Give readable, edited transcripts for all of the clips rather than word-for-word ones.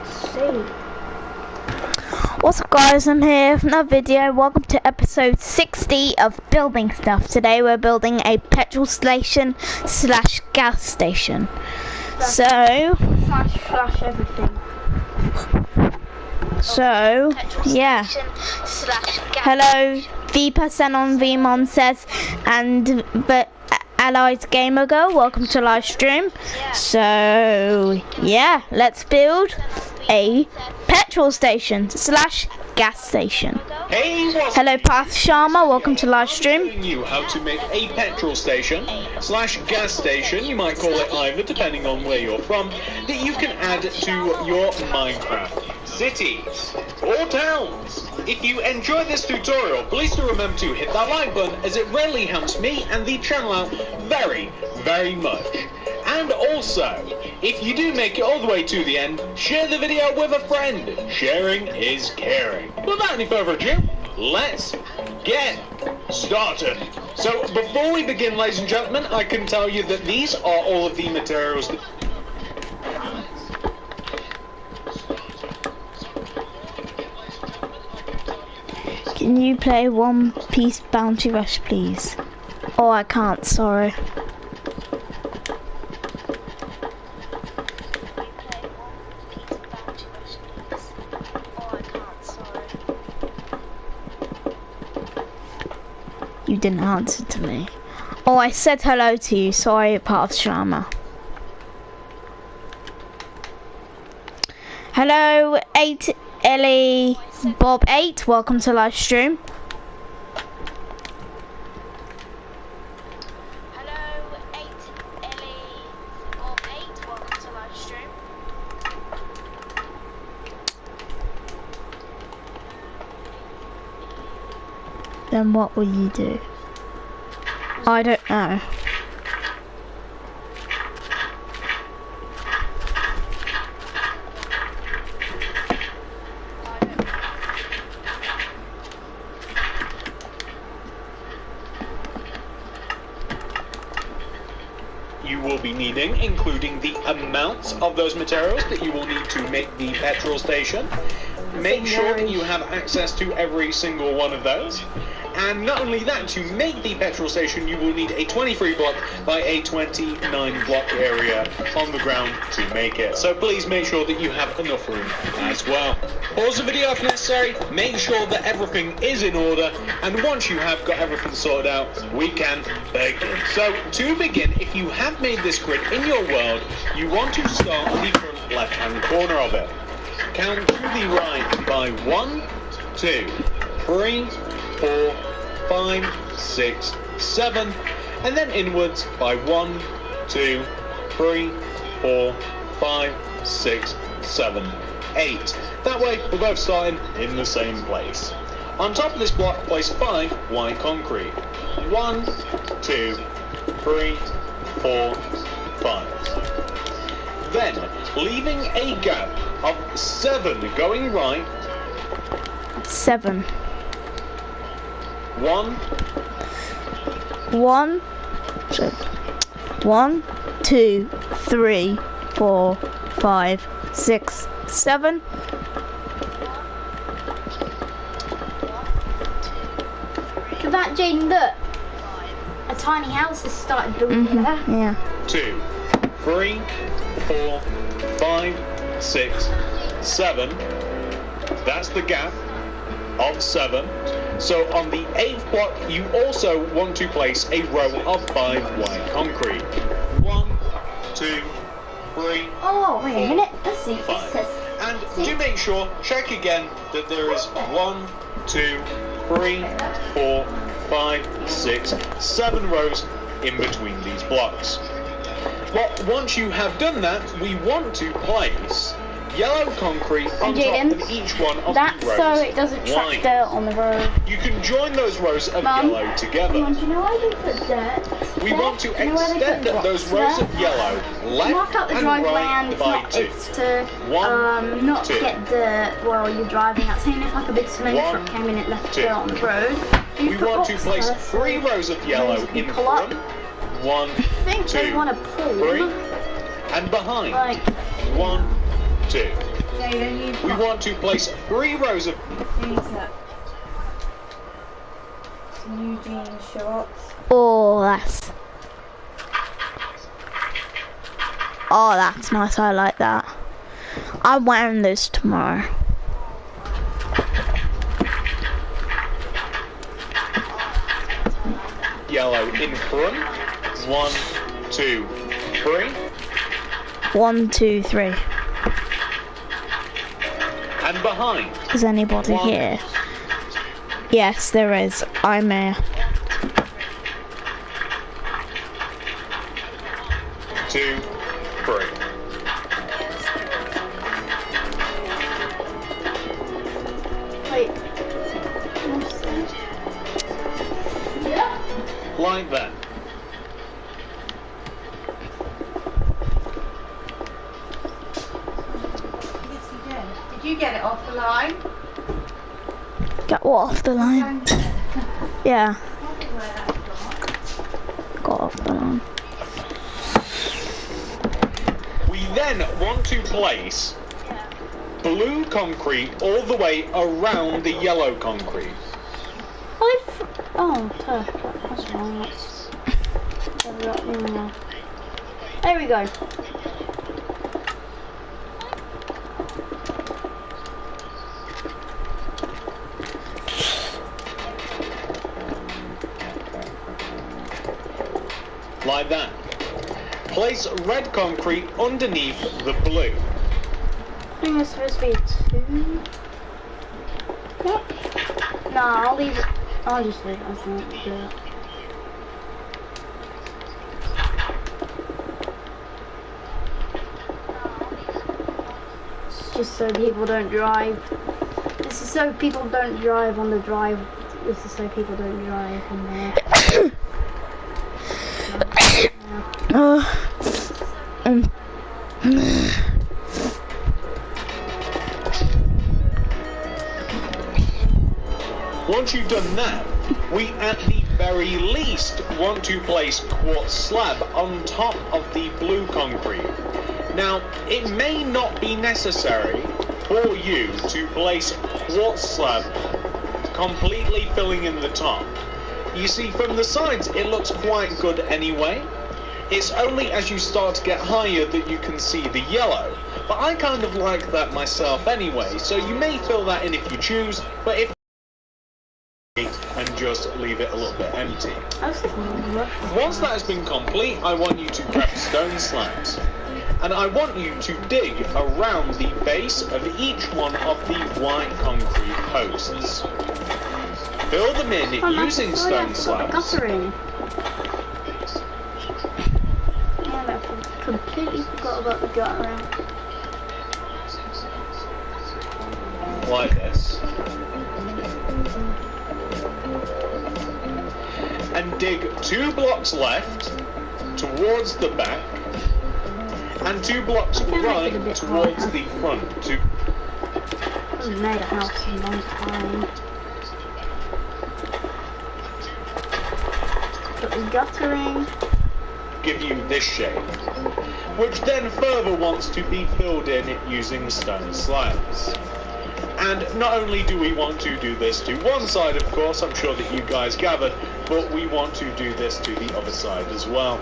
Let's see. What's up guys, I'm here with another video. Welcome to episode 60 of building stuff. Today we're building a petrol station slash gas station. Slash everything. So yeah. Hello, V% on VMon says, and but Allies Gamer Girl, welcome to live stream. So yeah, let's build a petrol station slash gas station. Hey, hello Path Sharma, welcome to live stream. Showing you how to make a petrol station slash gas station, you might call it either depending on where you're from, that you can add to your Minecraft cities or towns. If you enjoy this tutorial, please do remember to hit that like button, as it really helps me and the channel out very, very much. And also, if you do make it all the way to the end, share the video with a friend. Sharing is caring. Without any further ado, let's get started. So before we begin, ladies and gentlemen, I can tell you that these are all of the materials that... Can you play One Piece Bounty Rush please? Oh, I can't, sorry. You didn't answer to me. Oh, I said hello to you. Sorry, Path Sharma. Hello, 8 Ellie Bob 8. Welcome to live stream. Hello, 8 Ellie Bob 8. Welcome to live stream. Then what will you do? I don't know. you will be needing, including the amounts of those materials that you will need to make the petrol station. Make sure that you have access to every single one of those. And not only that, to make the petrol station, you will need a 23 block by a 29 block area on the ground to make it. So please make sure that you have enough room as well. Pause the video if necessary, make sure that everything is in order, and once you have got everything sorted out, we can begin. So to begin, if you have made this grid in your world, you want to start on the front left-hand corner of it. Count to the right by 1, 2, 3, 4, 5, 6, 7, and then inwards by 1, 2, 3, 4, 5, 6, 7, 8. That way we're both starting in the same place. On top of this block, place 5 white concrete. 1, 2, 3, 4, 5. Then, leaving a gap of 7 going right. 7. 1, 2, 3, 4, 5, 6, 7. Look at that, Jaden, look. A tiny house has started building there. Yeah. 2, 3, 4, 5, 6, 7. That's the gap of 7. So on the 8th block, you also want to place a row of 5 white concrete. 1, 2, 3, Oh, wait a minute. Let's see. 5. And to make sure, check again that there is 1, 2, 3, 4, 5, 6, 7 rows in between these blocks. Well, once you have done that, we want to place yellow concrete on top of each one of the rows. That's so it doesn't track dirt on the road. You can join those rows of yellow together. Mum, do you know why they put dirt? We want to extend those rows of yellow left Mark out the and driveway, right and by 2. it's to 1, not 2. get dirt while you're driving. That's saying if like a big cement truck came in and left 2. dirt on the road. We want to place 3 rows of yellow in front. 1, I think 2, they want to pull 3, and behind. like 1, 2, We want to place 3 rows of... New jean shorts. Oh, that's nice. I like that. I'm wearing those tomorrow. Yellow in front. 1, 2, 3. 1, 2, 3. And behind. Is anybody 1. here? Yes, there is. I'm here. 2, 3. Wait. Like that. Yes, you did. Did you get it off the line? Get what off the line? Yeah, got off the line. We then want to place blue concrete all the way around the yellow concrete. Oh, turf. That's wrong. There we go. Like that. Place red concrete underneath the blue. I think it's supposed to be 2. What? Nah, I'll leave it. I'll just leave it. I think. Do it. It's just so people don't drive. This is so people don't drive on the drive. This is so people don't drive in there. Once you've done that, we at the very least want to place quartz slab on top of the blue concrete. Now, it may not be necessary for you to place quartz slab completely filling in the top. You see, from the sides it looks quite good anyway. It's only as you start to get higher that you can see the yellow. But I kind of like that myself anyway, so you may fill that in if you choose, but if and just leave it a little bit empty. Once that has been complete, I want you to grab stone slabs. And I want you to dig around the base of each one of the white concrete posts. Fill them in using stone slabs. I completely forgot about the guttering. Like this. And dig 2 blocks left towards the back and 2 blocks right towards the front. I haven't made a house in a long time. Put the guttering. Give you this shape, which then further wants to be filled in using stone slabs. And not only do we want to do this to one side, of course, I'm sure that you guys gathered, but we want to do this to the other side as well.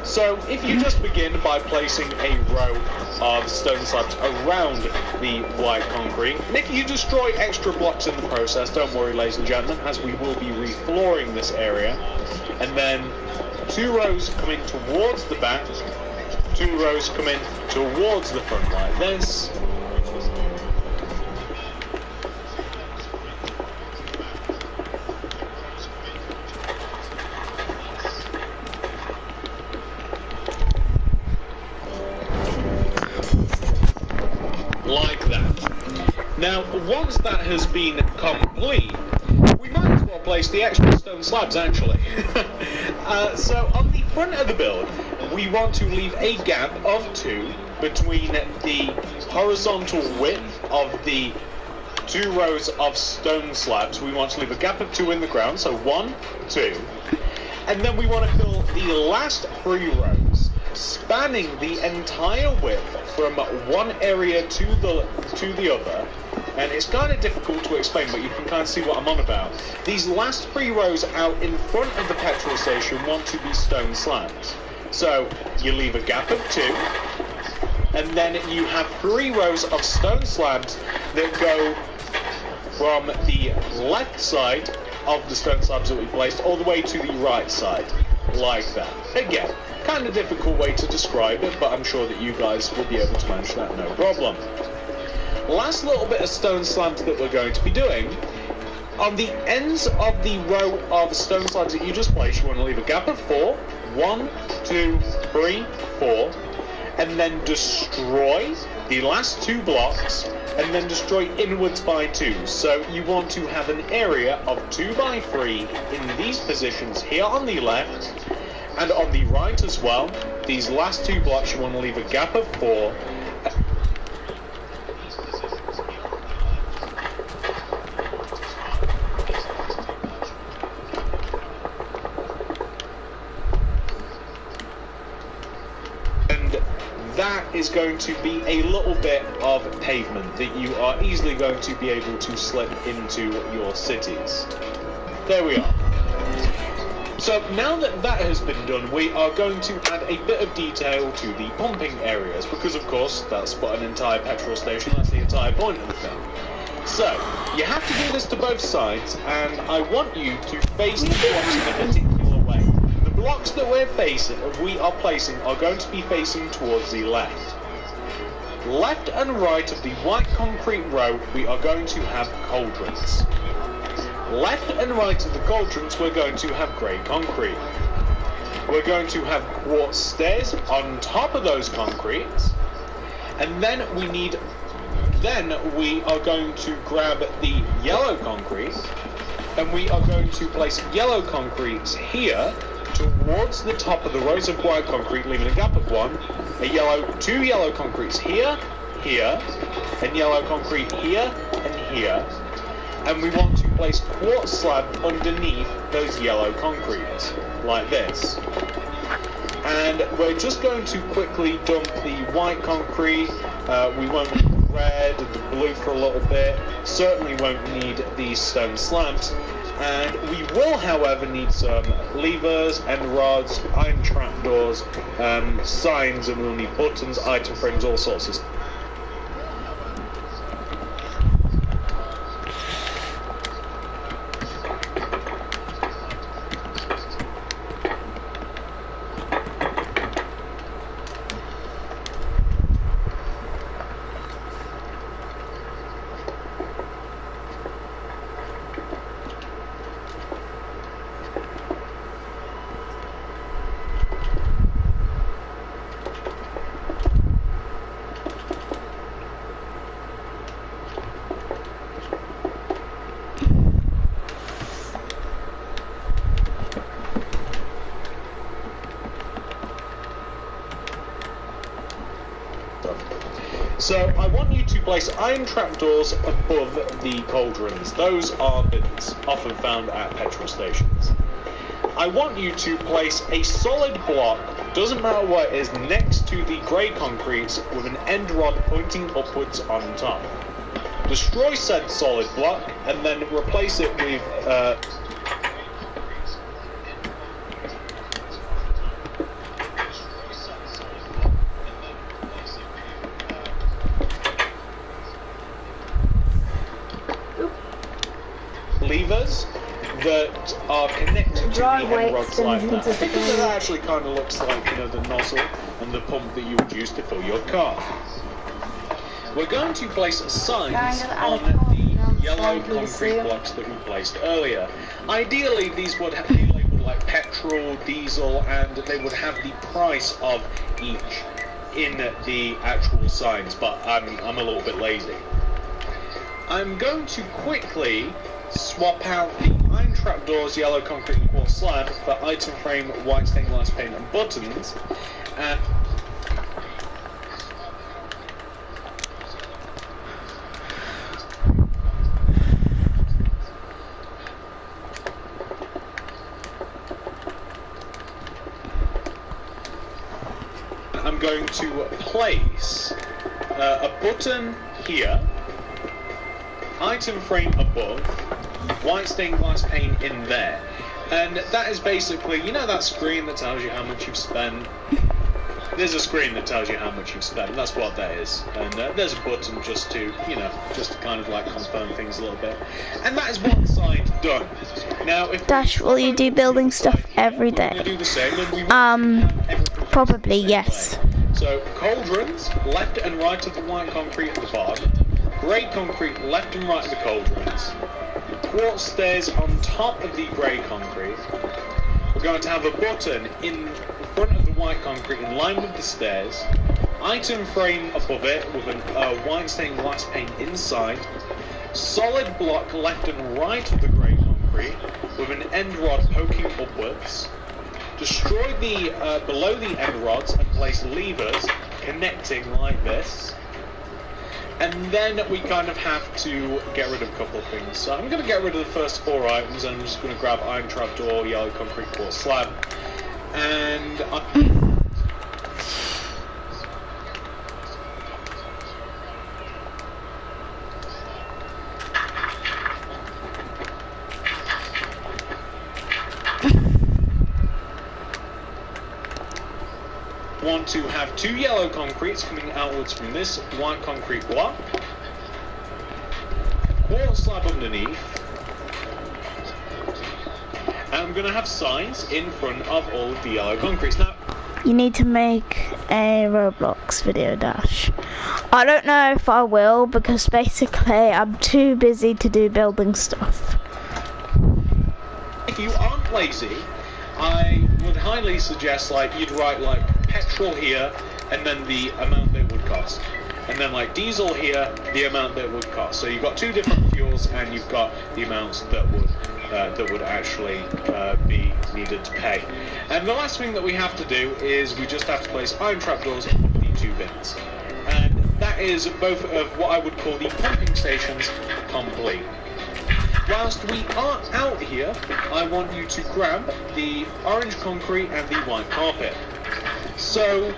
So if you just begin by placing a row of stone slabs around the white concrete, and if you destroy extra blocks in the process, don't worry, ladies and gentlemen, as we will be reflooring this area. And then 2 rows coming towards the back, 2 rows coming towards the front like this. Like that. Now, once that has been complete, we might as well place the extra stone slabs actually. So on the front of the build, we want to leave a gap of 2 between the horizontal width of the 2 rows of stone slabs. We want to leave a gap of 2 in the ground, so 1, 2. And then we want to fill the last 3 rows spanning the entire width from one area to the other. And it's kind of difficult to explain, but you can kind of see what I'm on about. These last 3 rows out in front of the petrol station want to be stone slabs. So you leave a gap of 2, and then you have 3 rows of stone slabs that go from the left side of the stone slabs that we placed all the way to the right side, like that. Again, kind of difficult way to describe it, but I'm sure that you guys will be able to manage that no problem. Last little bit of stone slabs that we're going to be doing, on the ends of the row of stone slabs that you just placed, you want to leave a gap of 4, 1, 2, 3, 4, and then destroy the last 2 blocks, and then destroy inwards by 2. So you want to have an area of 2 by 3 in these positions here on the left, and on the right as well. These last 2 blocks you want to leave a gap of 4, that is going to be a little bit of pavement that you are easily going to be able to slip into your cities. There we are. So now that that has been done, we are going to add a bit of detail to the pumping areas, because of course that's what an entire petrol station, that's the entire point of the thing. So, you have to do this to both sides, and I want you to face the blocks in a particular way. The blocks that we are placing are going to be facing towards the left. Left and right of the white concrete row, we are going to have cauldrons. Left and right of the cauldrons, we're going to have grey concrete. We're going to have quartz stairs on top of those concretes, and then we are going to grab the yellow concrete, and we are going to place yellow concretes here towards the top of the rows of white concrete, leaving a gap of 1, two yellow concretes here, here, and yellow concrete here and here. And we want to place quartz slab underneath those yellow concretes, like this. And we're just going to quickly dump the white concrete. We won't need the red and the blue for a little bit. Certainly won't need these stone slabs. And we will, however, need some levers and rods, iron trapdoors, signs, and we'll need buttons, item frames, all sorts of stuff. So I want you to place iron trapdoors above the cauldrons. Those are bins often found at petrol stations. I want you to place a solid block, doesn't matter what it is, next to the grey concrete with an end rod pointing upwards on top. Destroy said solid block and then replace it with levers that are connected to the end rods like that. I think that actually kind of looks like, you know, the nozzle and the pump that you would use to fill your car. We're going to place signs on the yellow concrete blocks that we placed earlier. Ideally, these would be labelled like petrol, diesel, and they would have the price of each in the actual signs, but I'm a little bit lazy. I'm going to quickly swap out the iron trapdoors, yellow concrete and quartz slab for item frame, white stained glass paint and buttons. I'm going to place a button here, item frame above, white stained glass pane in there. And that is basically, you know that screen that tells you how much you've spent? There's a screen that tells you how much you've spent, and that's what that is. And there's a button just to, just to kind of like confirm things a little bit. And that is one side done. Now, if Dash, will you do building stuff every day? Do the same, and Probably yes. So cauldrons, left and right of the white concrete at the bottom. Grey concrete, left and right of the cauldrons. Quartz stairs on top of the grey concrete. We're going to have a button in front of the white concrete in line with the stairs. Item frame above it with a white stained glass pane inside. Solid block left and right of the grey concrete with an end rod poking upwards. Destroy the below the end rods and place levers connecting like this. And then we kind of have to get rid of a couple of things. So I'm going to get rid of the first 4 items, and I'm just going to grab iron trapdoor, yellow concrete quartz slab, and want to have 2 yellow concretes coming outwards from this white concrete block. Quartz slab underneath. And I'm going to have signs in front of all of the yellow concretes. Now, you need to make a Roblox video, Dash. I don't know if I will, because basically I'm too busy to do building stuff. If you aren't lazy, I would highly suggest you'd write petrol here, and then the amount that it would cost, and then diesel here, the amount that it would cost. So you've got 2 different fuels, and you've got the amounts that would actually be needed to pay. And the last thing that we have to do is we just have to place iron trapdoors above the 2 bins, and that is both of what I would call the pumping stations complete. Whilst we are out here, I want you to grab the orange concrete and the white carpet. So,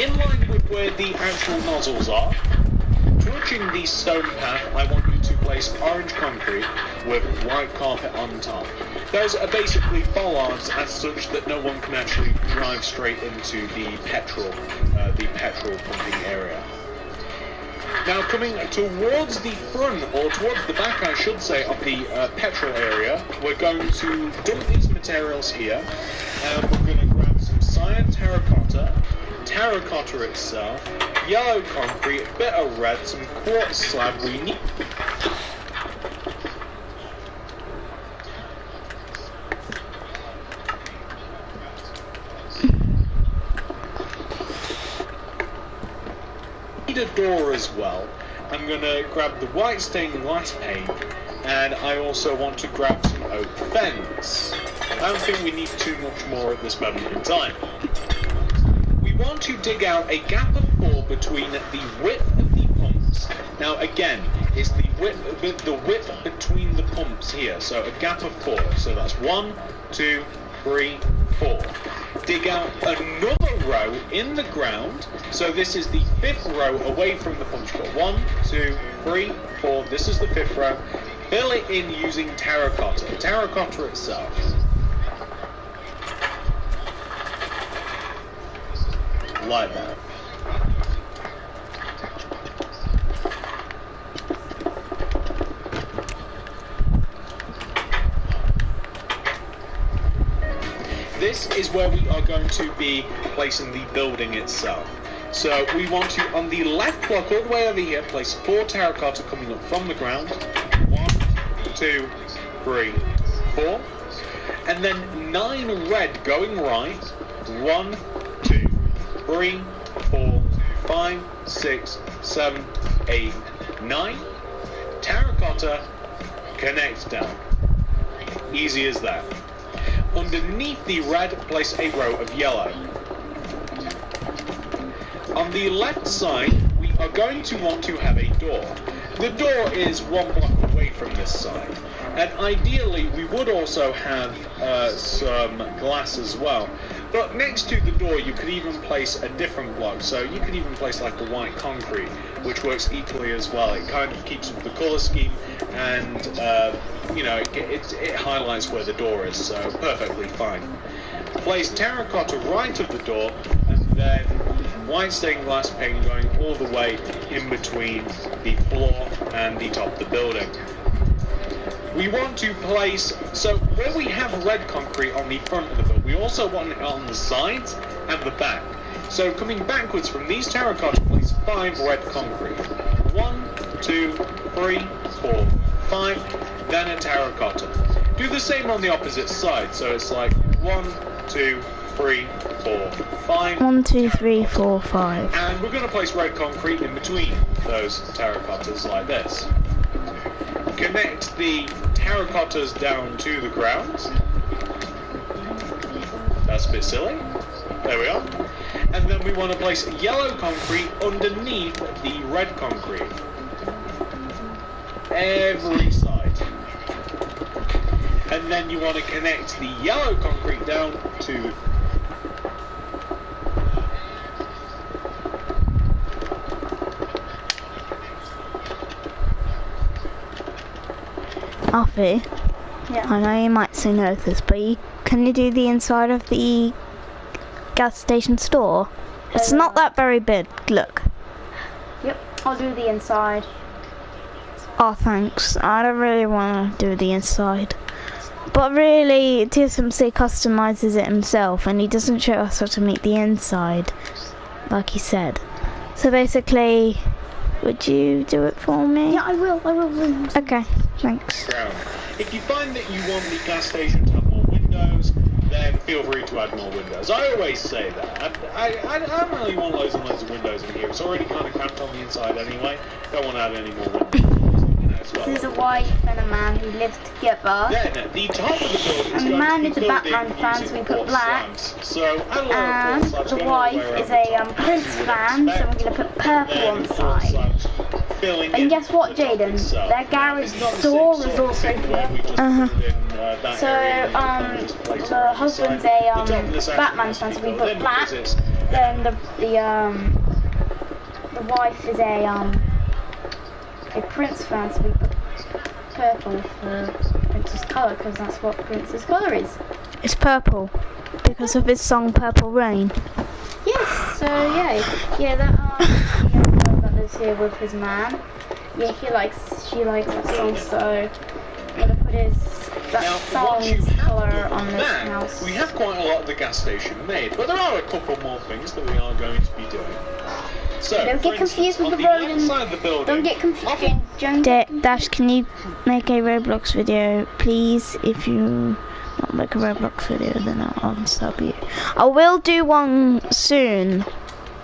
in line with where the actual nozzles are, touching the stone path, I want you to place orange concrete with white carpet on top. Those are basically bollards as such that no one can actually drive straight into the petrol pumping area. Now coming towards the front, or towards the back I should say, of the petrol area, we're going to dump these materials here, and we're going to grab some cyan terracotta itself, yellow concrete, a bit of red, some quartz slab we need. A door as well. I'm going to grab the white stained glass pane, and I also want to grab some oak fence. I don't think we need too much more at this moment in time. We want to dig out a gap of 4 between the width of the pumps. Now again, it's the width between the pumps here, so a gap of 4. So that's 1, 2, 3, 4. Dig out another row in the ground, so this is the 5th row away from the pump. 1, 2, 3, 4, this is the 5th row. Fill it in using terracotta itself. Like that. This is where we are going to be placing the building itself. So we want to, on the left block all the way over here, place 4 terracotta coming up from the ground. 1, 2, 3, 4. And then 9 red going right. 1, 2, 3, 4, 5, 6, 7, 8, 9. Terracotta, connect down. Easy as that. Underneath the red, place a row of yellow. On the left side, we are going to want to have a door. The door is 1 block away from this side. And ideally, we would also have some glass as well. But next to the door, you could even place a different block. So you could even place like a white concrete, which works equally as well. It kind of keeps with the colour scheme, and you know, it highlights where the door is, so perfectly fine. Place terracotta right of the door, and then white stained glass pane going all the way in between the floor and the top of the building. We want to place, so where we have red concrete on the front of the building, we also want it on the sides and the back. So coming backwards from these terracotta, place 5 red concrete. 1, 2, 3, 4, 5, then a terracotta. Do the same on the opposite side, so it's like 1, 2, 3, 4, 5. 1, 2, 3, 4, 5. And we're going to place red concrete in between those terracottas like this. Connect the terracottas down to the ground. That's a bit silly. There we are. And then we want to place yellow concrete underneath the red concrete. Every side. And then you want to connect the yellow concrete down to Alfie, Yeah. I know you might say no to this, but can you do the inside of the gas station store? It's not that very big, look. Yep, I'll do the inside. Oh, thanks. I don't really want to do the inside. But really, TSMC customizes it himself, and he doesn't show us how to make the inside, like he said. So basically, would you do it for me? Yeah, I will. Okay, thanks. ground. If you find that you want the gas station to have more windows, then feel free to add more windows. I always say that. I don't really want loads and loads of windows in here. It's already kind of cramped on the inside anyway. Don't want to add any more windows. There's a wife and a man who live together. Then the top of the building is And the going man to be is a filled Batman in fan, using so we put quartz black. slabs. So add a lot And of quartz slabs the going all wife way is around a the top, Prince as you would fan, so we're expect. going to put purple Then on the quartz side. slabs filling in And guess what, the top Jaden? itself. Their garage It's not the door same is sort of also thing where we here. just put it in, that So, area and then kind of just place it the around husband's side. a The top of this actually Batman has to fan, be so we filled put in black. because it's Then the wife is a Prince fan, so we put purple for Prince's colour, because that's what Prince's colour is. It's purple because of his song Purple Rain. Yes, so yeah, that the young girl that lives here with his man. Yeah, she likes that song, so I'm gonna put Now, once you song's have colour done on this that, house. we have quite a lot of the gas station made, but there are a couple more things that we are going to be doing. So, Don't for get confused instance, with on the the road left and side of the building, don't get confused. Don't get confused. Dash, can you make a Roblox video, please? If you not make a Roblox video, then I'll unsub you. I will do one soon.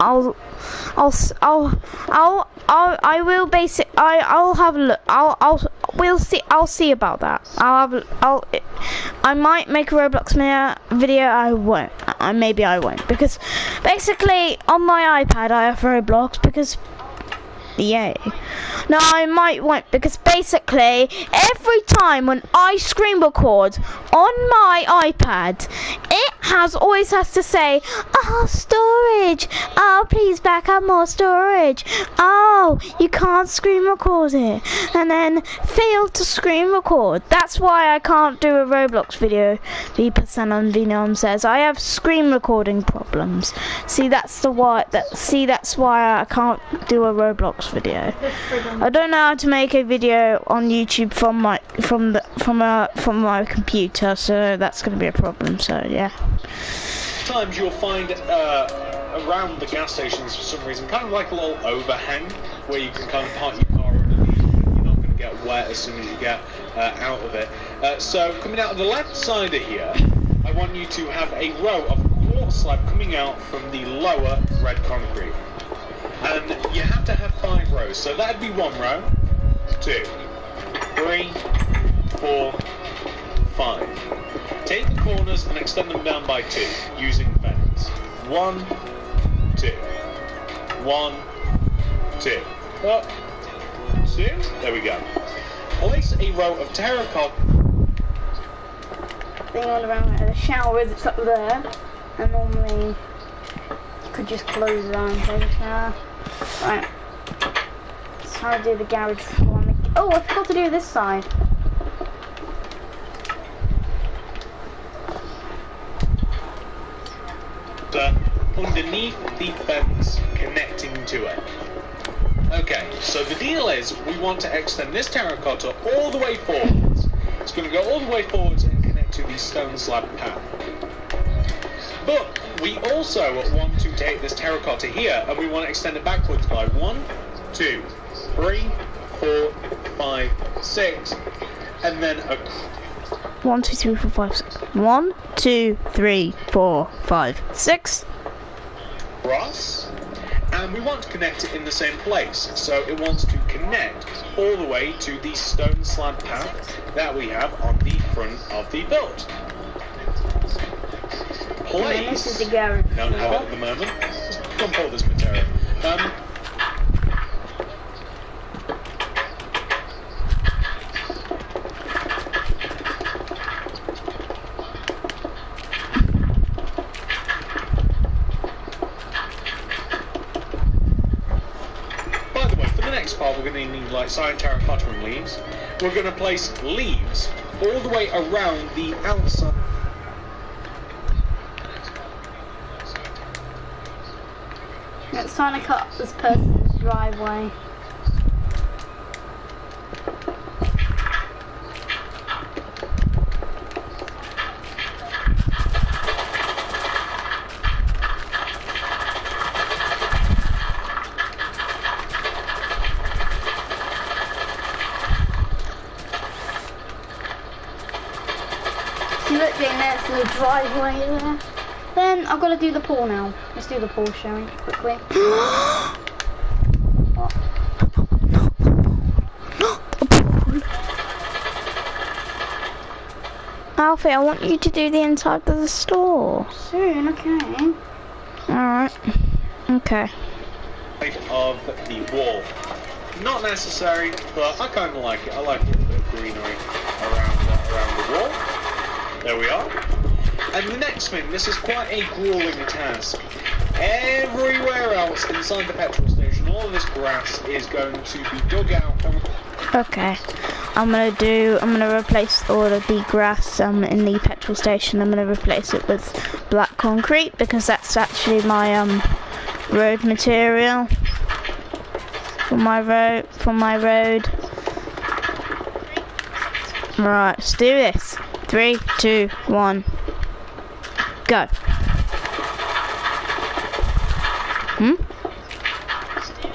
I'll have a look. We'll see. I'll see about that. I might make a Roblox video. I won't. Maybe I won't, because basically on my iPad I have Roblox because. Yay. No, I won't, because basically every time when I screen record on my iPad, it always has to say, oh, storage, oh, please back up more storage, oh, you can't screen record it, and then fail to screen record. That's why I can't do a Roblox video. V% on Venom says I have screen recording problems. See, that's why I can't do a Roblox video. I don't know how to make a video on YouTube from my computer, so that's going to be a problem. So yeah. Sometimes you'll find around the gas stations for some reason kind of like a little overhang where you can kind of park your car underneath and you're not going to get wet as soon as you get out of it. So coming out of the left side of here, I want you to have a row of quartz slab coming out from the lower red concrete. And you have to have 5 rows, so that'd be 1 row, 2, 3, 4, 5. Take the corners and extend them down by 2 using fence. 1, 2. 1, 2. Up, 2. There we go. Place a row of terracotta. Thing on around where the shower is, it's up there. And normally you could just close it down and take a shower. Right. Let's try to do the garage floor. Oh, I forgot to do this side. Underneath the fence connecting to it. Okay, so the deal is we want to extend this terracotta all the way forwards. It's going to go all the way forwards and connect to the stone slab path. But we also want to take this terracotta here and we want to extend it backwards by 1, 2, 3, 4, 5, 6, and then a 1, 2, 3, 4, 5, 6. 1, 2, 3, 4, 5, 6. cross, and we want to connect it in the same place. So it wants to connect all the way to the stone slab path that we have on the front of the build. Place. This is the garage. Don't have it at the moment. Just don't pull this material. We're going to need like cyan terracotta and leaves. We're going to place leaves all the way around the outside. It's trying to cut up this person's driveway. There's the driveway there. Then I've got to do the pool now. Let's do the pool, shall we? Quickly. What? Not the pool. Alfie, I want you to do the inside of the store. Soon, okay. Alright. Okay. Of the wall. Not necessary, but I kind of like it. I like a little bit of greenery around the wall. There we are. And the next thing, this is quite a grueling task. Everywhere else inside the petrol station, all of this grass is going to be dug out. Okay. I'm gonna replace all of the grass in the petrol station. I'm gonna replace it with black concrete because that's actually my road material for my road. Right, let's do this. 3, 2, 1, go.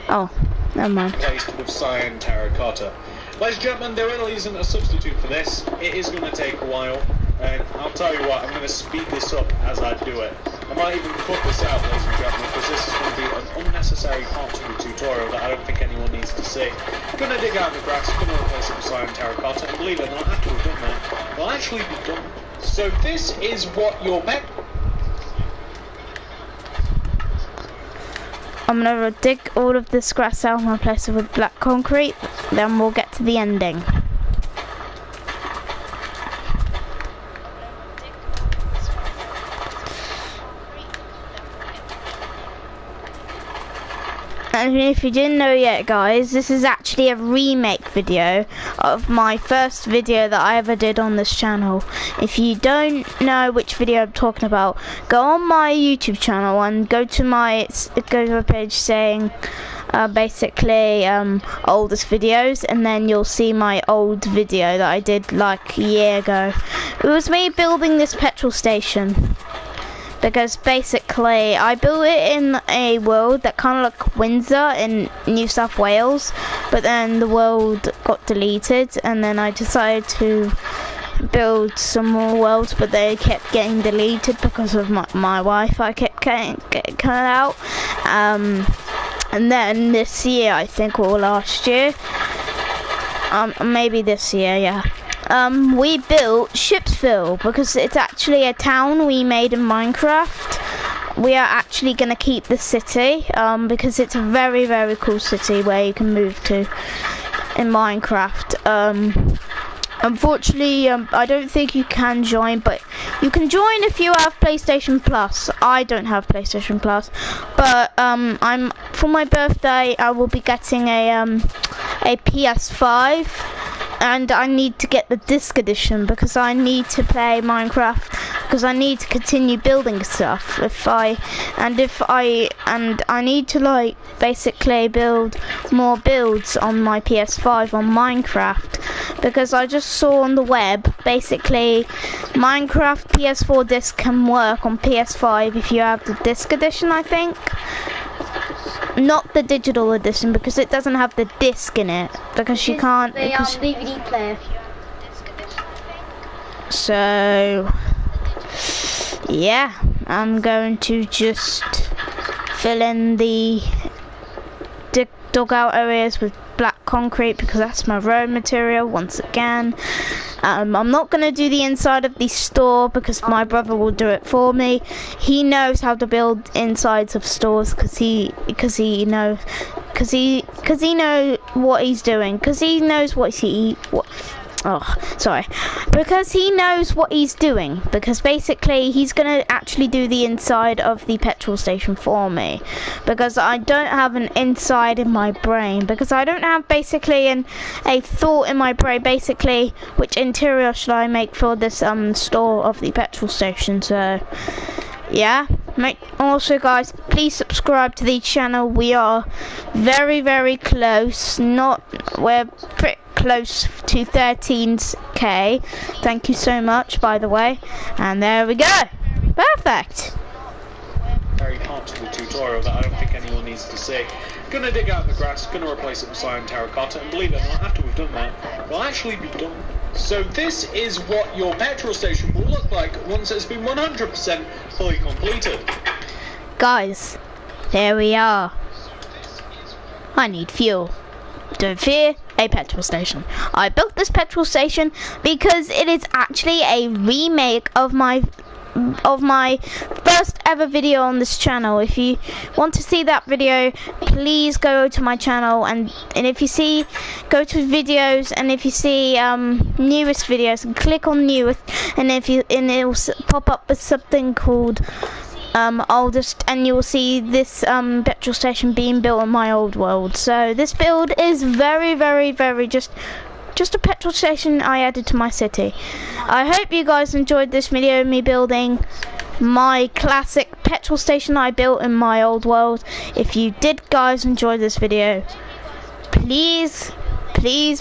Oh, never mind. Placed with cyan terracotta. Ladies and gentlemen, there really isn't a substitute for this. It is going to take a while, and I'll tell you what, I'm going to speed this up as I do it. I might even cut this out, ladies and gentlemen, because this is going to be an unnecessary part to the tutorial that I don't think anyone needs to see. I'm going to dig out the grass, going to replace it with cyan terracotta, and believe it or not, after we've done that, it'll actually be done. So this is what your pet... I'm gonna dig all of this grass out and replace it with black concrete, then we'll get to the ending. And if you didn't know yet, guys, this is actually a remake video of my first video that I ever did on this channel. If you don't know which video I'm talking about, go on my YouTube channel and go to a page saying basically oldest videos, and then you'll see my old video that I did like a year ago. It was me building this petrol station. Because basically, I built it in a world that kind of like Windsor in New South Wales, but then the world got deleted, and then I decided to build some more worlds, but they kept getting deleted because of my Wi-Fi kept getting cut out. And then this year, I think, or last year, maybe this year, yeah. we built Shipsville because it's actually a town we made in Minecraft. We are actually going to keep the city because it's a very, very cool city where you can move to in Minecraft. Unfortunately, I don't think you can join, but you can join if you have PlayStation Plus. I don't have PlayStation Plus, but for my birthday I will be getting a PS5, and I need to get the disc edition because I need to play Minecraft, because I need to continue building stuff. I need to like basically build more builds on my PS5 on Minecraft, because I just saw on the web basically Minecraft PS4 disc can work on PS5 if you have the disc edition, I think. Not the digital edition, because it doesn't have the disc in it, because you can't. They are DVD player. So yeah, I'm going to just fill in the dugout areas with black concrete because that's my road material once again. I'm not going to do the inside of the store because my brother will do it for me. He knows how to build insides of stores because he knows what he's doing, because he knows because he knows what he's doing, because basically he's gonna actually do the inside of the petrol station for me, because I don't have an inside in my brain, because I don't have basically a thought in my brain basically which interior should I make for this store of the petrol station. So yeah, also guys, please subscribe to the channel. We are very, very close, we're pretty close to 13k. Thank you so much, by the way. And there we go. Perfect. Very part of the tutorial that I don't think anyone needs to see. Gonna dig out the grass, gonna replace it with cyan terracotta, and believe it or not, after we've done that, we'll actually be done. So this is what your petrol station will look like once it's been 100% fully completed. Guys, there we are. I need fuel. Don't fear, a petrol station. I built this petrol station because it is actually a remake of my first ever video on this channel. If you want to see that video, please go to my channel, and if you see, go to videos, and if you see newest videos, click on newest, and it will pop up with something called oldest, and you will see this petrol station being built on my old world. So this build is very, very, very just a petrol station I added to my city. I hope you guys enjoyed this video of me building my classic petrol station I built in my old world. If you did guys enjoy this video, please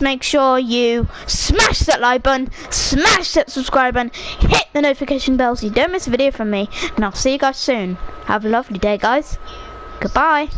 make sure you smash that like button, smash that subscribe button, hit the notification bell so you don't miss a video from me, and I'll see you guys soon. Have a lovely day guys. Goodbye.